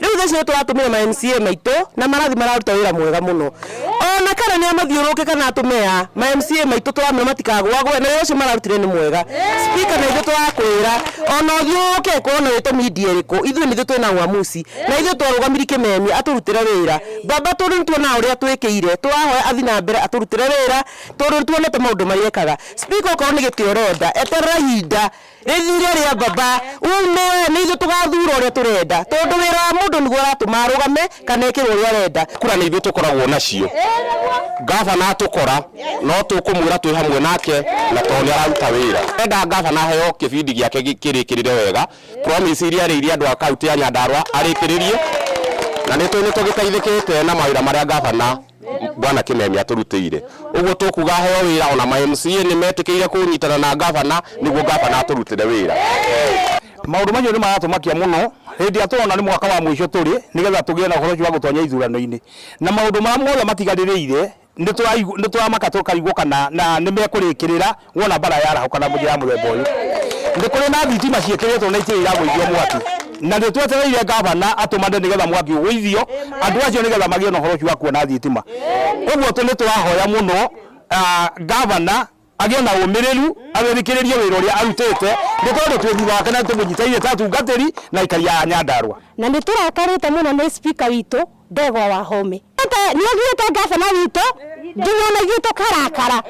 riu these turatumira ma MCA maito na marathi mararuta wira mwega muno ona kana ni amathiuruke kana atumea ma MCA maito turamira matikagwagwe na ucio mararutire ni mwega speaker na ithu turakwira ona thiuruke kuona wito media riko ithu ni twina uamuzi na ithu twarugamiri kimemi aturutire wira baba turu tuona uria twikire twahoya athi na mbere aturutire wira turu tuonete maundu mariekaga speaker ko ni gitioroda eterera hinda rithire ria baba ume ni ithu tugathura uria turenda tondu wira wa mundu niguo aratuma arugame kana ikirwo uria arenda kura ni ithu tukoragwo nacio gavana atukora no tukumwira twi hamwe nake na toni araruta wira enda gavana heo kibindi giake kirikirire wega promise iria ri andu a kaunti ya Nyandarua arikiririe na ni tugiteithikite na mawira maria gavana bwana Kimemi aturutire uguo tukuga heo wira ona ma MCA ni metikire kunyitana na gavana niguo gavana aturutire wira maundu macio ni maratumakia muno hindi atona ni mwaka wa mwisho turi nigetha tugie na uhoro wa gutonya ithurano-ini na maundu ma mothe matigaririire ni turamaka tukarigwo kana na ni mekurikirira wona bara yarahuka na mujira muthemba uyu ndi kuri na thitima ciekiretwo na itirira gwithio mwaki na ndio twetereire gavana atumande nigetha mwaki gwithio andu acio nigetha magie na uhoro wa kuona thitima uguo tu ni turahoya muno gavana agia na umiriru athikiririe wira uria arutite nditondu twithutha wake na tumunyitaire tatungatiri na ikari ya Nyandarua na ni turakarite muno ni speaker witu Ndegwa Wahome ni ogiite gavana witu nginya na gitu karakara